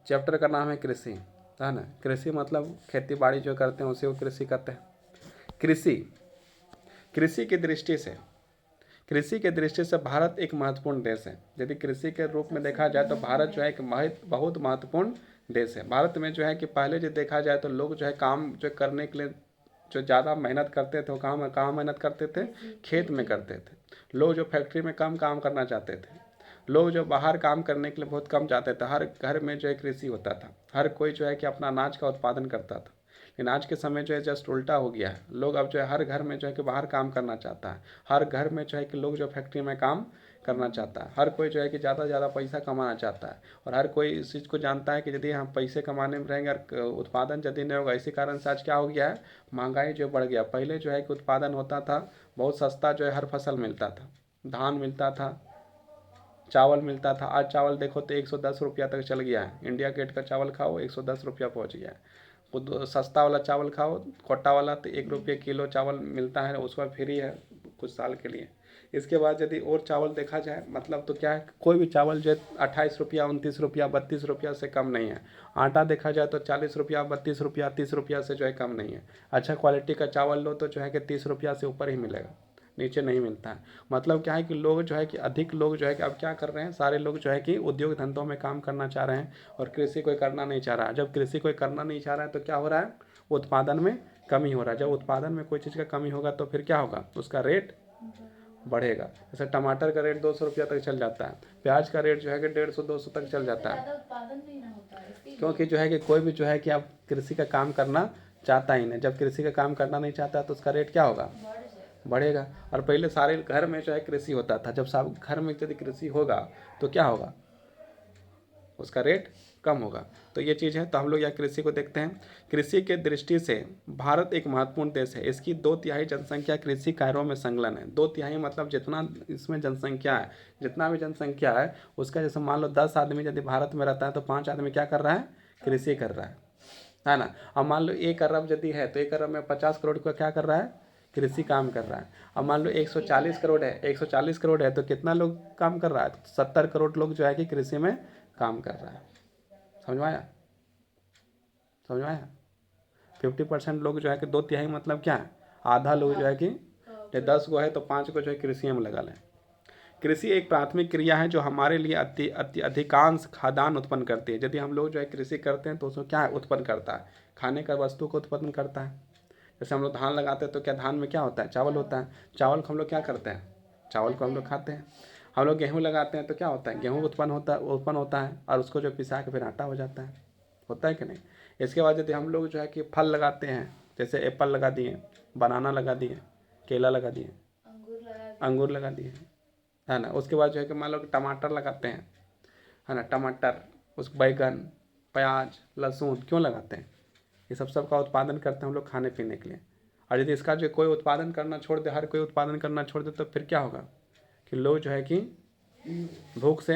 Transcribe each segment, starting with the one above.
Chapter का नाम है कृषि, है ना। कृषि मतलब खेती बाड़ी जो करते हैं उसी को कृषि कहते हैं। कृषि कृषि की दृष्टि से कृषि के दृष्टि से भारत एक महत्वपूर्ण देश है। यदि कृषि के रूप में देखा जाए तो भारत जो है एक बहुत महत्वपूर्ण देश है। भारत में जो है कि पहले जो देखा जाए तो लोग जो है काम जो करने के लिए जो ज़्यादा मेहनत करते थे वो कहाँ मेहनत करते थे, खेत में करते थे। लोग जो फैक्ट्री में कम काम करना चाहते थे, लोग जो बाहर काम करने के लिए बहुत कम जाते थे। हर घर में जो है कृषि होता था, हर कोई जो है कि अपना अनाज का उत्पादन करता था। लेकिन आज के समय जो है जस्ट उल्टा हो गया है। लोग अब जो है हर घर में जो है कि बाहर काम करना चाहता है, हर घर में जो है कि लोग जो फैक्ट्री में काम करना चाहता है, हर कोई जो है कि ज़्यादा से ज़्यादा पैसा कमाना चाहता है। और हर कोई इस चीज़ को जानता है कि यदि हम पैसे कमाने में रहेंगे और उत्पादन यदि नहीं होगा, इसी कारण से आज क्या हो गया है, महंगाई जो बढ़ गया। पहले जो है कि उत्पादन होता था, बहुत सस्ता जो है हर फसल मिलता था, धान मिलता था, चावल मिलता था। आज चावल देखो तो 110 रुपया तक चल गया है। इंडिया गेट का चावल खाओ 110 रुपया पहुँच गया है। वो सस्ता वाला चावल खाओ, खोटा वाला तो 1 रुपये किलो चावल मिलता है, उसका फ्री है कुछ साल के लिए। इसके बाद यदि और चावल देखा जाए मतलब तो क्या है, कोई भी चावल जो है 28 रुपया, 29 रुपया, 32 रुपया से कम नहीं है। आटा देखा जाए तो 40 रुपया, 32 रुपया, 30 रुपया से जो है कम नहीं है। अच्छा क्वालिटी का चावल लो तो जो है कि 30 रुपया से ऊपर ही मिलेगा, नीचे नहीं मिलता है। मतलब क्या है कि लोग जो है कि अधिक लोग जो है कि अब क्या कर रहे हैं, सारे लोग जो है कि उद्योग धंधों में काम करना चाह रहे हैं और कृषि कोई करना नहीं चाह रहा है। जब कृषि कोई करना नहीं चाह रहा है तो क्या हो रहा है, उत्पादन में कमी हो रहा है। जब उत्पादन में कोई चीज़ का कमी होगा तो फिर क्या होगा, उसका रेट बढ़ेगा। जैसे टमाटर का रेट 200 रुपया तक चल जाता है, प्याज का रेट जो है कि 150-200 तक चल जाता है, क्योंकि जो है कि कोई भी जो है कि अब कृषि का काम करना चाहता ही नहीं। जब कृषि का काम करना नहीं चाहता तो उसका रेट क्या होगा, बढ़ेगा। और पहले सारे घर में जो है कृषि होता था, जब सब घर में यदि कृषि होगा तो क्या होगा, उसका रेट कम होगा। तो ये चीज़ है। तो हम लोग यहाँ कृषि को देखते हैं। कृषि के दृष्टि से भारत एक महत्वपूर्ण देश है। इसकी 2/3 जनसंख्या कृषि कार्यों में संलग्न है। 2/3 मतलब जितना इसमें जनसंख्या है, जितना भी जनसंख्या है उसका, जैसे मान लो 10 आदमी यदि भारत में रहता है तो 5 आदमी क्या कर रहा है, कृषि कर रहा है ना। अब मान लो 1 अरब यदि है तो 1 अरब में 50 करोड़ का क्या कर रहा है, कृषि काम कर रहा है। अब मान लो 140 करोड़ है, 140 करोड़ है तो कितना लोग काम कर रहा है, 70 करोड़ लोग जो है कि कृषि में काम कर रहा है। समझ में आया, समझ में आया। 50% लोग जो है कि 2/3 मतलब क्या है, आधा लोग जो है कि 10 गो है तो 5 को जो है कृषि में लगा लें। कृषि एक प्राथमिक क्रिया है जो हमारे लिए अधिकांश खाद्यान्न उत्पन्न करती है। यदि हम लोग जो है कृषि करते हैं तो उसमें क्या है, उत्पन्न करता है, खाने का वस्तु को उत्पन्न करता है। जैसे हम लोग धान लगाते हैं तो क्या धान में क्या होता है, चावल होता है। चावल को हम लोग क्या करते हैं, चावल को हम लोग खाते हैं। हम लोग गेहूँ लगाते हैं तो क्या होता है, गेहूँ उत्पन्न होता है और उसको जो पिसा के फिर आटा हो जाता है, होता है कि नहीं। इसके बाद यदि हम लोग जो है कि फल लगाते हैं, जैसे एप्पल लगा दिए, बनाना लगा दिए, केला लगा दिए, अंगूर लगा दिए, है ना। उसके बाद जो है कि मान लो कि टमाटर लगाते हैं, है ना, टमाटर, उस बैगन, प्याज, लहसुन क्यों लगाते हैं, ये सब का उत्पादन करते हैं हम लोग खाने पीने के लिए। और यदि इसका जो कोई उत्पादन करना छोड़ दे, हर कोई उत्पादन करना छोड़ दे तो फिर क्या होगा कि लोग जो है कि भूख से,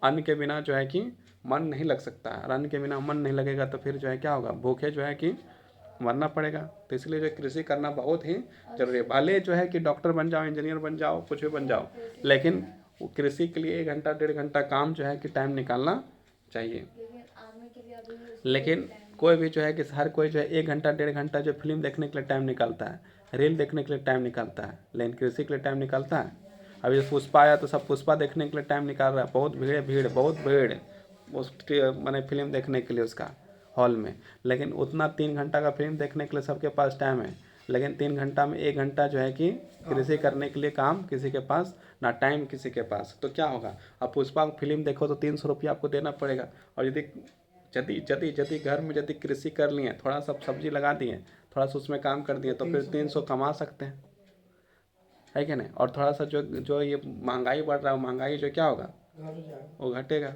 अन्न के बिना जो है कि मन नहीं लग सकता है, और अन्न के बिना मन नहीं लगेगा तो फिर जो है क्या होगा, भूखे जो है कि मरना पड़ेगा। तो इसलिए जो कृषि करना बहुत ही जरूरी है। भले जो है कि डॉक्टर बन जाओ, इंजीनियर बन जाओ, कुछ भी बन जाओ, लेकिन कृषि के लिए 1 घंटा 1.5 घंटा काम जो है कि टाइम निकालना चाहिए। लेकिन कोई भी जो है कि हर कोई जो है 1 घंटा 1.5 घंटा जो फिल्म देखने के लिए टाइम निकालता है, रील देखने के लिए टाइम निकालता है, लेकिन कृषि के लिए टाइम निकालता है। अभी पुष्पा आया तो सब पुष्पा देखने के लिए टाइम निकाल रहा है, बहुत भीड़ उस मैंने फिल्म देखने के लिए उसका हॉल में। लेकिन उतना 3 घंटा का फिल्म देखने के लिए सबके पास टाइम है, लेकिन 3 घंटा में 1 घंटा जो है कि कृषि करने के लिए काम किसी के पास ना, टाइम किसी के पास। तो क्या होगा, अब पुष्पा फिल्म देखो तो 300 रुपया आपको देना पड़ेगा। और यदि घर में यदि कृषि कर लिए, थोड़ा सा सब्जी लगा दिए, थोड़ा सा उसमें काम कर दिए तो फिर 300 कमा सकते हैं, है कि नहीं। और थोड़ा सा जो जो ये महंगाई बढ़ रहा है, महंगाई जो क्या होगा, वो घटेगा।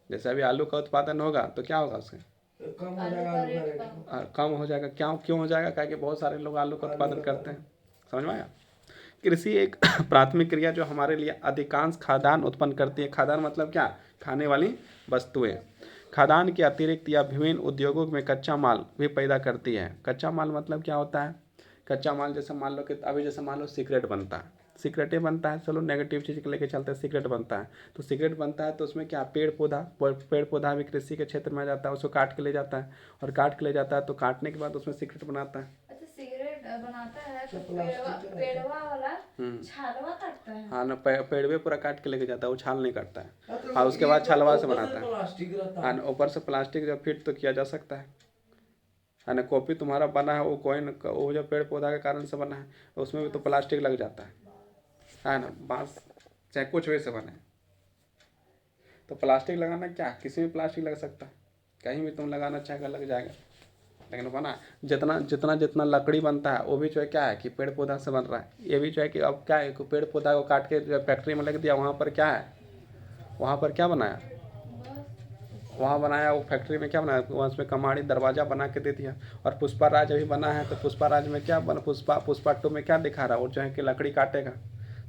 जैसे अभी आलू का उत्पादन होगा तो क्या होगा, उसके कम हो जाएगा, कम हो जाएगा। क्यों हो जाएगा, क्योंकि बहुत सारे लोग आलू का उत्पादन करते हैं। समझ में आया। कृषि एक प्राथमिक क्रिया जो हमारे लिए अधिकांश खाद्यान्न उत्पन्न करती है। खाद्यान्न मतलब क्या, खाने वाली वस्तुएं। खाद्यान्न के अतिरिक्त या विभिन्न उद्योगों में कच्चा माल भी पैदा करती है। कच्चा माल मतलब क्या होता है, कच्चा माल जैसे मान लो कि अभी जैसे मान लो सिगरेट बनता है, सिगरेटें बनता है, चलो नेगेटिव चीज़ के लेके चलते हैं, सिगरेट बनता है। तो सिगरेट बनता है तो उसमें क्या, पेड़ पौधा भी कृषि के क्षेत्र में आ जाता है, उसको काट के ले जाता है, और काट के ले जाता है तो काटने के बाद उसमें सिगरेट बनाता है। अच्छा, सिगरेट बनाता है तो पेड़वा वाला छालवा काटता है। हाँ ना, पेड़वे पूरा काट के लेके जाता है, वो छाल नहीं काटता है। हाँ, उसके बाद छलवा से बनाता है। हाँ, ऊपर से प्लास्टिक जब फिट तो किया जा सकता है ना। कॉपी तुम्हारा बना है वो कोइन, वो जो पेड़ पौधा के कारण से बना है, उसमें भी तो प्लास्टिक लग जाता है ना। बांस चाहे कुछ भी से बने, तो प्लास्टिक लगाना क्या, किसी भी प्लास्टिक लग सकता है, कहीं भी तुम लगाना चाहेगा लग जाएगा। लेकिन बना जितना जितना जितना लकड़ी बनता है वो भी जो है क्या है कि पेड़ पौधा से बन रहा है। ये भी जो है कि अब क्या है कि पेड़ पौधा को काट के जो फैक्ट्री में लग दिया, वहाँ पर क्या है, वहाँ पर क्या बनाया, वहाँ बनाया वो फैक्ट्री में क्या बनाया, वहाँ उसमें कमाड़ी दरवाज़ा बना के दे दिया। और पुष्पा राज अभी बना है तो पुष्पा राज में क्या बना, पुष्पा 2 में क्या दिखा रहा है, वो जो है कि लकड़ी काटेगा।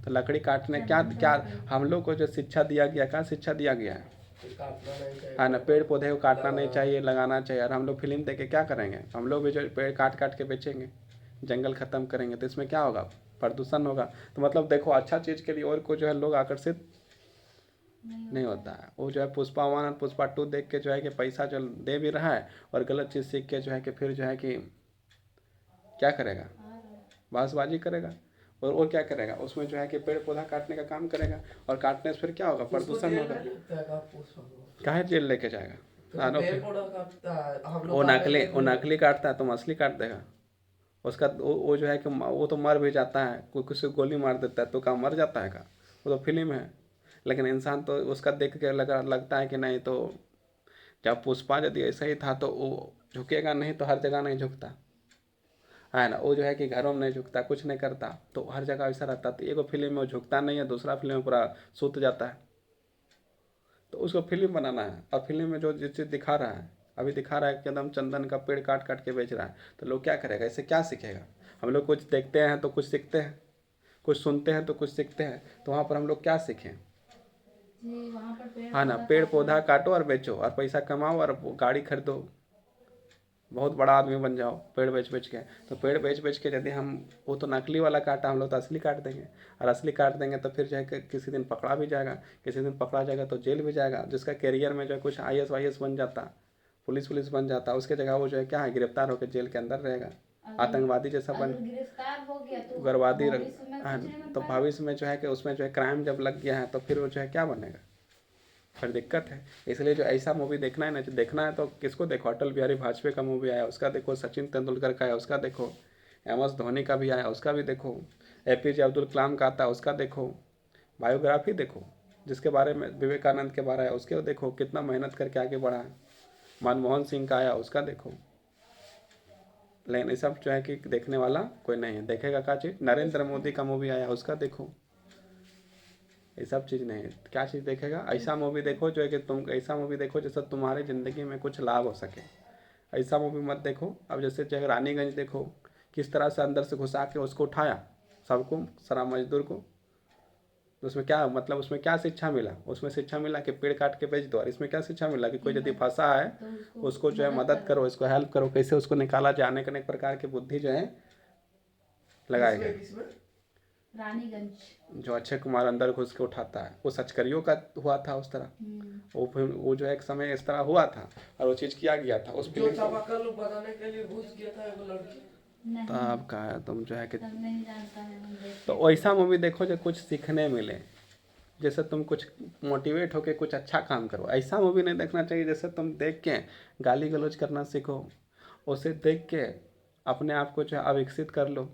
तो लकड़ी काटने क्या क्या हम लोग को जो शिक्षा दिया गया, क्या शिक्षा दिया गया है ना, पेड़ पौधे को काटना नहीं चाहिए, लगाना चाहिए। और हम लोग फिल्म देख के क्या करेंगे, हम लोग भी जो पेड़ काट काट के बेचेंगे, जंगल ख़त्म करेंगे, तो इसमें क्या होगा, प्रदूषण होगा। तो मतलब देखो, अच्छा चीज़ के लिए और को जो है लोग आकर्षित नहीं होता है। वो जो है पुष्पा 1 और पुष्पा 2 देख के जो है कि पैसा जो दे भी रहा है, और गलत चीज़ सीख के जो है कि फिर जो है कि क्या करेगा, बहसबाजी करेगा, और क्या करेगा, उसमें जो है कि पेड़ पौधा काटने का काम करेगा, और काटने से फिर क्या होगा, प्रदूषण होगा। काहे जेल लेके जाएगा, वो नकली काटता है, तुम असली काट देगा। उसका वो जो है कि वो तो मर भी जाता है, कोई किसी को गोली मार देता है तो क्या मर जाता है का, वो तो फिल्म है। लेकिन इंसान तो उसका देख के लगता है कि नहीं, तो जब पुष्पा यदि ऐसा ही था तो वो झुकेगा नहीं, तो हर जगह नहीं झुकता है ना। वो जो है कि घरों में नहीं झुकता, कुछ नहीं करता, तो हर जगह ऐसा रहता। तो एक फिल्म में वो झुकता नहीं है, दूसरा फिल्म में पूरा सूत जाता है। तो उसको फिल्म बनाना है, और फिल्म में जो जिस चीज़ दिखा रहा है, अभी दिखा रहा है कि एकदम चंदन का पेड़ काट काट के बेच रहा है, तो लोग क्या करेगा, इससे क्या सीखेगा। हम लोग कुछ देखते हैं तो कुछ सीखते हैं, कुछ सुनते हैं तो कुछ सीखते हैं, तो वहाँ पर हम लोग क्या सीखें, वहाँ पर हाँ ना, पेड़ पौधा काटो और बेचो और पैसा कमाओ और गाड़ी खरीदो, बहुत बड़ा आदमी बन जाओ पेड़ बेच बेच के। तो पेड़ बेच बेच के यदि हम, वो तो नकली वाला काटा, हम लोग तो असली काट देंगे, और असली काट देंगे तो फिर जो है किसी दिन पकड़ा भी जाएगा, किसी दिन पकड़ा जाएगा तो जेल भी जाएगा। जिसका कैरियर में जो है कुछ IAS वाईएस बन जाता, पुलिस बन जाता, उसके जगह वो जो है क्या है, गिरफ्तार होकर जेल के अंदर रहेगा, आतंकवादी जैसा बन, गिरफ्तार हो गया तो उग्रवादी भविष्य में कुछ नहीं बन तो पाएगा। भविष्य में जो है कि उसमें जो है क्राइम जब लग गया है तो फिर वो जो है क्या बनेगा, फिर दिक्कत है। इसलिए जो ऐसा मूवी देखना है ना, जो देखना है तो किसको देखो, अटल बिहारी वाजपेयी का मूवी आया उसका देखो, सचिन तेंदुलकर का आया उसका देखो, MS धोनी का भी आया उसका भी देखो, APJ अब्दुल कलाम का आता है उसका देखो, बायोग्राफी देखो, जिसके बारे में विवेकानंद के बारे में उसके देखो, कितना मेहनत करके आगे बढ़ा है। मनमोहन सिंह का आया उसका देखो। लेकिन ये सब जो है कि देखने वाला कोई नहीं है, देखेगा क्या चीज़, नरेंद्र मोदी का मूवी आया उसका देखो, ये सब चीज़ नहीं है। क्या चीज़ देखेगा, ऐसा मूवी देखो जो है कि तुम, ऐसा मूवी देखो जैसे तुम्हारी ज़िंदगी में कुछ लाभ हो सके। ऐसा मूवी मत देखो। अब जैसे चाहे रानीगंज देखो, किस तरह से अंदर से घुसा के उसको उठाया, सबको, सारा मजदूर को, तो उसमें क्या मतलब, उसमें क्या शिक्षा मिला, उसमें शिक्षा मिला कि पेड़ काट के बेच दो। और इसमें क्या शिक्षा मिला कि कोई यदि फंसा है तो उसको जो है मदद करो, इसको हेल्प करो, कैसे उसको निकाला जाए, अनेक अनेक प्रकार की बुद्धि जो है लगाएगा। रानीगंज जो अक्षय कुमार अंदर घुस के उठाता है, वो सचकरियों का हुआ था उस तरह, वो जो एक समय इस तरह हुआ था और वो चीज़ किया गया था उस फिल्म को। बनाने के लिए घुस गया था एक लड़की। तो अब का है, तुम जो है कि नहीं जानता है, तो वैसा मूवी देखो जो कुछ सीखने मिले, जैसे तुम कुछ मोटिवेट होके कुछ अच्छा काम करो। ऐसा मूवी नहीं देखना चाहिए जैसे तुम देख के गाली गलौज करना सीखो, उसे देख के अपने आप को जो है अविकसित कर लो,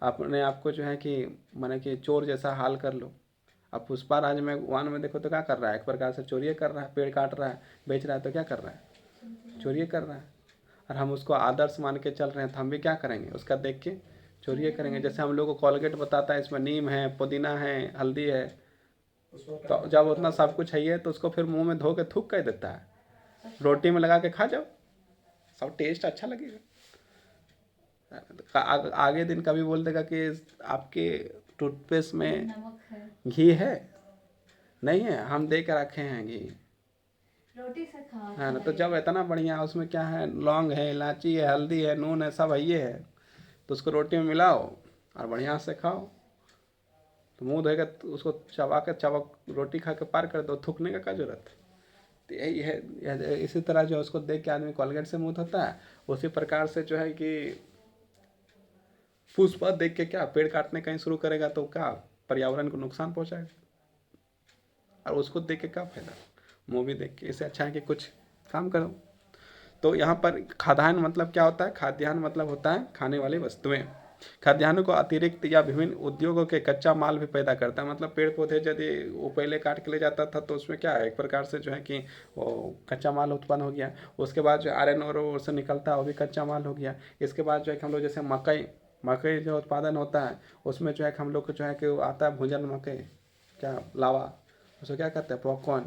अपने आप को जो है कि माने कि चोर जैसा हाल कर लो। अब पुष्पा राज में 1 में देखो तो क्या कर रहा है, एक प्रकार से चोरी कर रहा है, पेड़ काट रहा है, बेच रहा है, तो क्या कर रहा है, चोरी कर रहा है। और हम उसको आदर्श मान के चल रहे हैं, तो हम भी क्या करेंगे, उसका देख के चोरी करेंगे। जैसे हम लोग को कॉलगेट बताता है इसमें नीम है, पुदीना है, हल्दी है, तो जब उतना सब कुछ है तो उसको फिर मुंह में धो के थूक कर देता है, रोटी में लगा के खा जाओ, सब टेस्ट अच्छा लगेगा। आगे दिन कभी बोल देगा कि आपके टूथपेस्ट में नमक है, घी है, नहीं है, हम दे के रखे हैं घी, रोटी से खाओ है ना। तो जब इतना बढ़िया उसमें क्या है, लौंग है, इलायची है, हल्दी है, नून है, सब है, ये है, तो उसको रोटी में मिलाओ और बढ़िया से खाओ। तो मुंह धोएगा तो उसको चबा रोटी खा के पार कर दो, थूकने का क्या जरूरत है। तो यही है, इसी तरह जो उसको देख के आदमी कोलगेट से मुंह धोता है, उसी प्रकार से जो है कि पुष्पा देख के क्या पेड़ काटने कहीं शुरू करेगा तो क्या पर्यावरण को नुकसान पहुंचाएगा, और उसको देख के क्या फायदा मूवी देख के। इससे अच्छा है कि कुछ काम करो। तो यहाँ पर खाद्यान्न मतलब क्या होता है, खाद्यान्न मतलब होता है खाने वाली वस्तुएं। खाद्यान्नों को अतिरिक्त या विभिन्न उद्योगों के कच्चा माल भी पैदा करता है। मतलब पेड़ पौधे यदि वो पहले काट के ले जाता था तो उसमें क्या है, एक प्रकार से जो है कि वो कच्चा माल उत्पन्न हो गया। उसके बाद जो आयरन और से निकलता है वो भी कच्चा माल हो गया। इसके बाद जो है कि हम लोग जैसे मकई जो उत्पादन होता है उसमें जो है कि हम लोग को जो है कि वो आता है भूजन मकई, क्या लावा, उसको क्या कहते हैं, पॉपकॉर्न,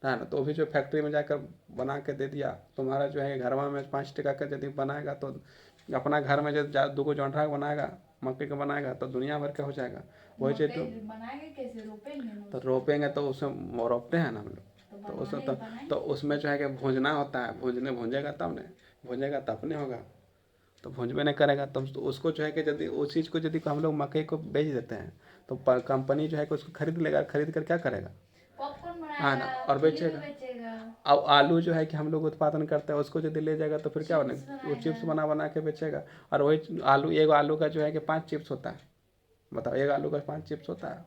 है ना। तो भी जो फैक्ट्री में जाकर बना के दे दिया, तुम्हारा जो है घरवा में 5 टका का यदि बनाएगा तो अपना घर में जब 2 जौंढरा बनाएगा मक्के का बनाएगा तो दुनिया भर का हो जाएगा। वही चीज तो बनाएंगे कैसे, रोपेंगे ना तो रोपेंगे तो उसमें रोपते हैं ना हम लोग, तो उसमें तो उसमें जो है कि भूंजना होता है, भूंजेगा तब नहीं, भूंजेगा तब नहीं होगा, तो भूंजबे नहीं करेगा तब तो उसको जो है कि यदि उस चीज़ को यदि हम लोग मकई को बेच देते हैं तो कंपनी जो है कि उसको खरीद लेगा, खरीद कर क्या करेगा, पॉपकॉर्न हाँ ना, बनाएगा, और फिर बेचेगा। बेचेगा, अब आलू जो है कि हम लोग उत्पादन करते हैं उसको यदि ले जाएगा तो फिर क्या चिप्स बनेगा, वो चिप्स बनाएगा। बना के बेचेगा। और वही आलू, एक आलू का जो है कि 5 चिप्स होता है। बताओ, एक आलू का 5 चिप्स होता है।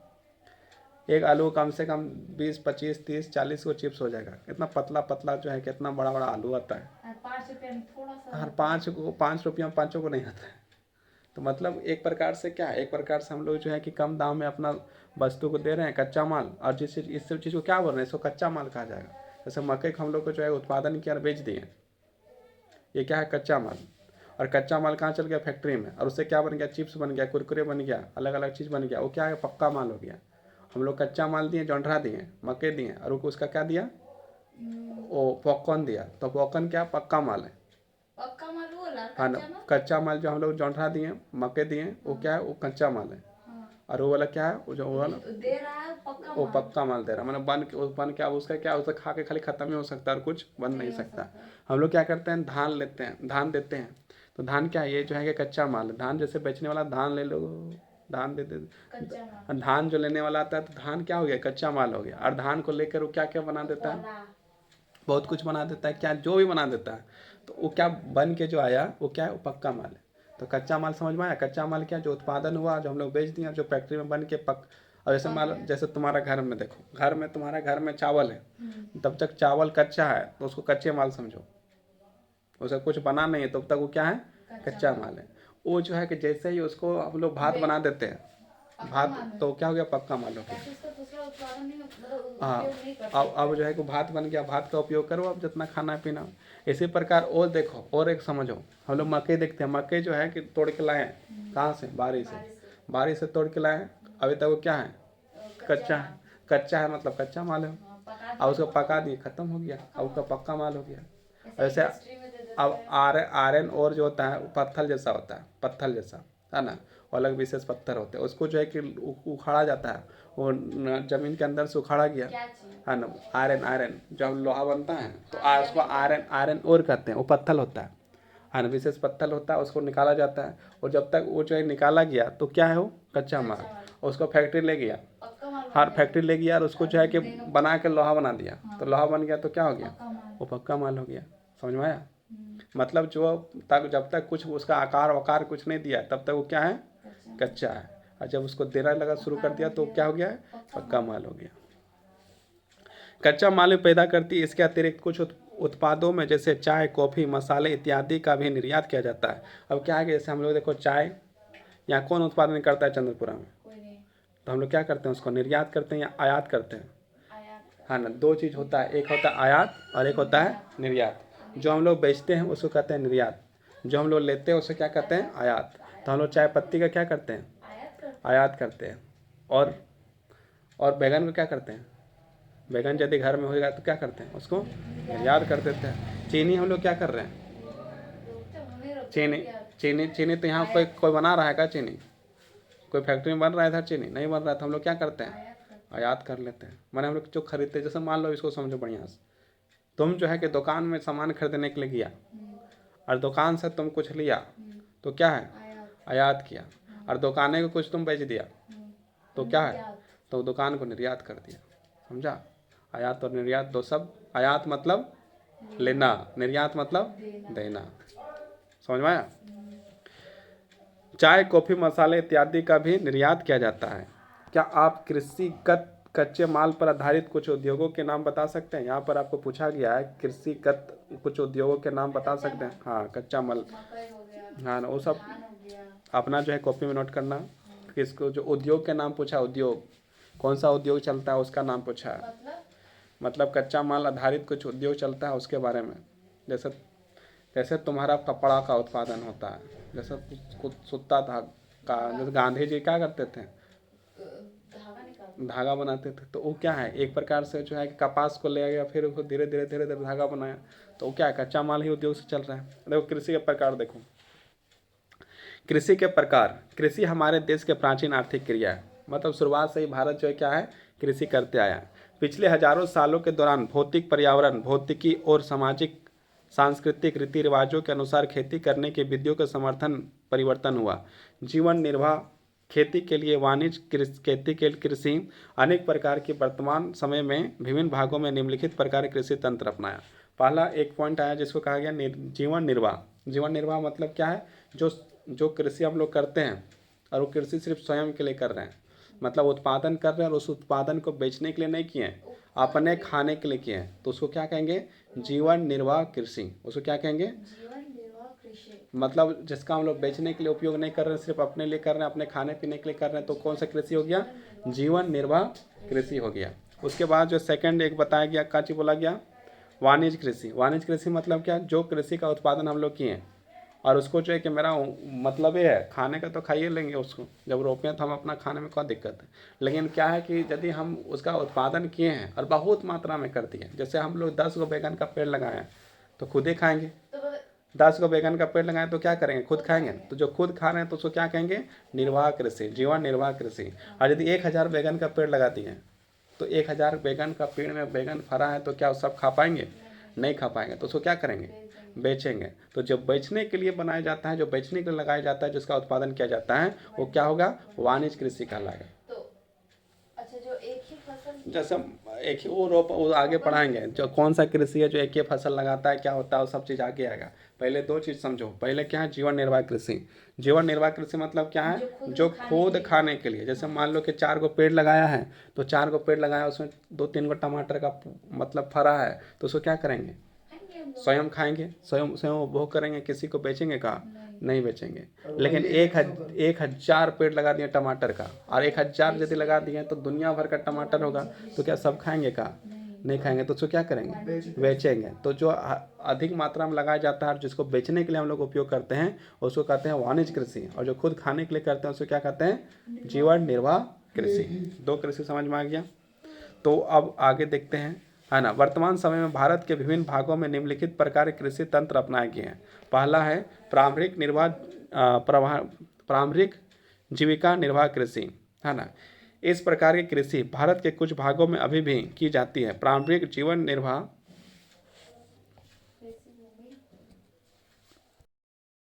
एक आलू कम से कम 20, 25, 30, 40 को चिप्स हो जाएगा। इतना पतला पतला जो है कितना बड़ा बड़ा आलू आता है। और 5 रुपये में थोड़ा सा हर 5 रुपया में 5 को नहीं आता है। तो मतलब एक प्रकार से क्या है, एक प्रकार से हम लोग जो है कि कम दाम में अपना वस्तु को दे रहे हैं, कच्चा माल। और जिस चीज़ इस चीज़ को क्या बोल रहे हैं, इसको कच्चा माल कहा जाएगा। जैसे मकई को हम लोग को जो है उत्पादन किया और बेच दिए, ये क्या है, कच्चा माल। और कच्चा माल कहाँ चल गया, फैक्ट्री में, और उससे क्या बन गया, चिप्स बन गया, कुरकुरे बन गया, अलग अलग चीज़ बन गया। वो क्या है, पक्का माल हो गया। हम लोग कच्चा माल दिए, जौंढरा दिए, मकई दिए, और उसका क्या दिया, वो पॉपकॉर्न दिया। तो पॉपकॉर्न क्या, पक्का माल है। पक्का माल बोला, हाँ ना, कच्चा माल। कच्चा माल जो हम लोग जौंढरा दिए, मकई दिए, वो क्या है, वो कच्चा माल है। हाँ, और वो वाला क्या है, वो जो वो वाला दे रहा है पक्का वो माल, पक्का माल दे रहा है। मतलब बन क्या, उसका क्या, उसे खा के खाली खत्म ही हो सकता है और कुछ बन नहीं नहीं हो सकता। सकता। हम लोग क्या करते हैं, धान लेते हैं, धान देते हैं। तो धान क्या है, ये जो है कि कच्चा माल है। धान जैसे बेचने वाला धान ले लो, धान दे दे, कच्चा माल, धान जो लेने वाला आता है तो धान क्या हो गया, कच्चा माल हो गया। और धान को लेकर वो क्या क्या बना देता है, पौधा, बहुत कुछ बना देता है, क्या जो भी बना देता है। तो वो क्या बन के जो आया वो क्या है, वो पक्का माल है। तो कच्चा माल समझ में आया, कच्चा माल क्या, जो उत्पादन हुआ, जो हम लोग बेच दिए, जो फैक्ट्री में बन के और जैसे मान लो, जैसे तुम्हारा घर में देखो, तुम्हारा घर में चावल है, तब तक चावल कच्चा है तो उसको कच्चे माल समझो, उसे कुछ बना नहीं है तब तक वो क्या है, कच्चा माल है। वो जो है कि जैसे ही उसको हम लोग भात बना देते हैं, भात, तो क्या हो गया, पक्का माल हो गया। ताकि उसका दूसरा उत्पादन नहीं, मतलब हाँ, उपयोग नहीं कर अब जो है कि भात बन गया, भात का उपयोग करो अब जितना खाना पीना। इसी प्रकार और देखो, और एक समझो, हम लोग मकई देखते हैं, मकई जो है कि तोड़ के लाए, कहाँ से, बारिश से, बारिश से तोड़ के लाए। अभी तक वो क्या है, कच्चा है, कच्चा है, मतलब कच्चा माल है। पका अब उसको पका दिए, खत्म हो गया, अब उसका पक्का माल हो गया। ऐसे ऐसे इंडस्ट्री में दे देते अब हैं। आयरन और जो होता है वो पत्थर जैसा होता है, पत्थर जैसा, है ना। वो अलग विशेष पत्थर होते हैं, उसको जो है कि उखाड़ा जाता है, वो जमीन के अंदर से उखाड़ा गया, क्या चीज, है ना। आयरन, आयरन जब लोहा बनता है तो हाँ, उसको आयरन, आयरन और कहते हैं। वो पत्थर होता है ना, विशेष पत्थर होता है, उसको निकाला जाता है। और जब तक वो जो है निकाला गया तो क्या है, वो कच्चा माल। उसको फैक्ट्री ले गया, पक्का माल हर बन फैक्ट्री ले गया और उसको जो है कि देगा। बना के लोहा बना दिया। तो लोहा बन गया तो क्या हो गया, पक्का माल। वो पक्का माल हो गया। समझ में आया। मतलब जो तक जब तक कुछ उसका आकार वकार कुछ नहीं दिया तब तक वो क्या है, कच्चा कच्चा है। और जब उसको देना लगा शुरू कर दिया तो क्या हो गया है, पक्का माल हो गया। कच्चा माल में पैदा करती है। इसके अतिरिक्त कुछ उत्पादों में जैसे चाय, कॉफ़ी, मसाले इत्यादि का भी निर्यात किया जाता है। अब क्या है कि जैसे हम लोग देखो चाय यहाँ कौन उत्पादन करता है, चंद्रपुरा में, कोई नहीं, तो हम लोग क्या करते हैं, उसको निर्यात करते हैं या आयात करते हैं। आयात कर, हाँ ना, 2 चीज़ होता है, एक होता है आयात और एक होता है निर्यात। जो हम लोग बेचते हैं उसको कहते हैं निर्यात, जो हम लोग लेते हैं उसे क्या कहते हैं, आयात। तो हम लोग चाय पत्ती का क्या करते हैं, आयात कर, आयात करते हैं। और बैगन को क्या करते हैं, बैगन यदि घर में होगा तो क्या करते हैं, उसको निर्यात कर देते हैं। चीनी हम लोग क्या कर रहे हैं, रोकते नहीं रोकते चीनी, क्या? चीनी तो यहाँ कोई बना रहा है क्या, चीनी कोई फैक्ट्री में बन रहा है इधर, चीनी नहीं बन रहा है, तो हम लोग क्या करते हैं, आयात कर, आयात कर लेते हैं। माने हम लोग जो खरीदते हैं, जैसे मान लो इसको समझो बढ़िया से, तुम जो है कि दुकान में सामान खरीदने के लिए गया और दुकान से तुम कुछ लिया तो क्या है, आयात, आयात किया। और दुकाने को कुछ तुम बेच दिया, तो क्या है, तो दुकान को निर्यात कर दिया। समझा? आयात और निर्यात दो शब्द, आयात मतलब लेना, निर्यात मतलब देना। समझ में आया? चाय, कॉफी, मसाले इत्यादि का भी निर्यात किया जाता है। क्या आप कृषिगत कच्चे माल पर आधारित कुछ उद्योगों के नाम बता सकते हैं? यहाँ पर आपको पूछा गया है कृषिगत कुछ उद्योगों के नाम बता सकते हैं। हाँ, कच्चा माल, मकई हो गया, हाँ ना, वो सब धान हो गया। अपना जो है कॉपी में नोट करना। किसको जो उद्योग के नाम पूछा, उद्योग कौन सा उद्योग चलता है उसका नाम पूछा है। मतलब कच्चा माल आधारित कुछ उद्योग चलता है उसके बारे में। जैसे जैसे तुम्हारा कपड़ा का उत्पादन होता है, जैसे कुछ सूता धागा, जैसे गांधी जी क्या करते थे, धागा बनाते थे। तो वो क्या है, एक प्रकार से जो है कि कपास को ले गया, फिर उसको धीरे धीरे धागा बनाया। तो वो क्या है, कच्चा माल ही उद्योग से चल रहा है। देखो कृषि के प्रकार, देखो कृषि के प्रकार। कृषि हमारे देश के प्राचीन आर्थिक क्रिया है। मतलब शुरुआत से ही भारत जो है क्या है, कृषि करते आया है। पिछले हजारों सालों के दौरान भौतिक पर्यावरण, भौतिकी और सामाजिक सांस्कृतिक रीति रिवाजों के अनुसार खेती करने की विधियों का समर्थन परिवर्तन हुआ। जीवन निर्वाह, खेती के लिए वाणिज्य, खेती के लिए कृषि, अनेक प्रकार की। वर्तमान समय में विभिन्न भागों में निम्नलिखित प्रकार के कृषि तंत्र अपनाया। पहला एक पॉइंट आया जिसको कहा गया जीवन निर्वाह। जीवन निर्वाह मतलब क्या है, जो कृषि हम लोग करते हैं और वो कृषि सिर्फ स्वयं के लिए कर रहे हैं, मतलब उत्पादन कर रहे हैं और उस उत्पादन को बेचने के लिए नहीं किए हैं, अपने खाने के लिए किए हैं, तो उसको क्या कहेंगे, जीवन निर्वाह कृषि। उसको क्या कहेंगे, जीवन निर्वाह कृषि। मतलब जिसका हम लोग बेचने के लिए उपयोग नहीं कर रहे हैं, सिर्फ अपने लिए कर रहे हैं, अपने खाने पीने के लिए कर रहे हैं, तो कौन सा कृषि हो गया, जीवन निर्वाह कृषि हो गया। उसके बाद जो सेकंड एक बताया गया, क्या चीज बोला गया, वाणिज्य कृषि। वाणिज्य कृषि मतलब क्या, जो कृषि का उत्पादन हम लोग किए और उसको जो है कि मेरा मतलब ये है, खाने का तो खाइए लेंगे, उसको जब रोपें तो हम अपना खाने में क्या दिक्कत है। लेकिन क्या है कि यदि हम उसका उत्पादन किए हैं और बहुत मात्रा में कर दिए, जैसे हम लोग 10 गो बैगन का पेड़ लगाए हैं तो खुद ही खाएंगे। 10 गो बैगन का पेड़ लगाएं तो क्या करेंगे, खुद खाएंगे। तो जो खुद खा रहे हैं तो उसको क्या कहेंगे, निर्वाह कृषि, जीवन निर्वाह कृषि। और यदि 1000 बैगन का पेड़ लगा दिए तो 1000 बैगन का पेड़ में बैगन फरा है तो क्या सब खा पाएंगे, नहीं खा पाएंगे। तो उसको क्या करेंगे, बेचेंगे। तो जो बेचने के लिए बनाया जाता है, जो बेचने के लिए लगाया जाता है, जिसका उत्पादन किया जाता है, वो क्या होगा, वाणिज्य कृषि कहलाएगा। तो अच्छा, जो एक ही फसल, जैसे एक ही वो आगे पढ़ाएंगे, जो कौन सा कृषि है जो एक ही फसल लगाता है, क्या होता है, वो सब चीज़ आगे आएगा। पहले दो चीज़ समझो। पहले क्या है, जीवन निर्वाह कृषि। जीवन निर्वाह कृषि मतलब क्या है, जो खुद खाने के लिए। जैसे मान लो कि 4 गो पेड़ लगाया है, तो 4 गो पेड़ लगाया, उसमें 2-3 गो टमाटर का मतलब फरा है, तो उसको क्या करेंगे, स्वयं खाएंगे, स्वयं स्वयं उपभोग करेंगे, किसी को बेचेंगे का, नहीं बेचेंगे। लेकिन 1000 पेड़ लगा दिए टमाटर का, और 1000 यदि लगा दिए तो दुनिया भर का टमाटर होगा, तो क्या सब खाएंगे का, नहीं खाएंगे। तो उसको क्या करेंगे, बेचेंगे। तो जो अधिक मात्रा में लगाया जाता है, जिसको बेचने के लिए हम लोग उपयोग करते हैं, उसको कहते हैं वाणिज्य कृषि। और जो खुद खाने के लिए करते हैं उसको क्या कहते हैं, जीवन निर्वाह कृषि। 2 कृषि समझ में आ गया। तो अब आगे देखते हैं, है ना। वर्तमान समय में भारत के विभिन्न भागों में निम्नलिखित प्रकार के कृषि तंत्र अपनाए गए हैं। पहला है प्रारंभिक जीविका निर्वाह कृषि, है ना। इस प्रकार की कृषि भारत के कुछ भागों में अभी भी की जाती है। प्रारंभिक जीवन निर्वाह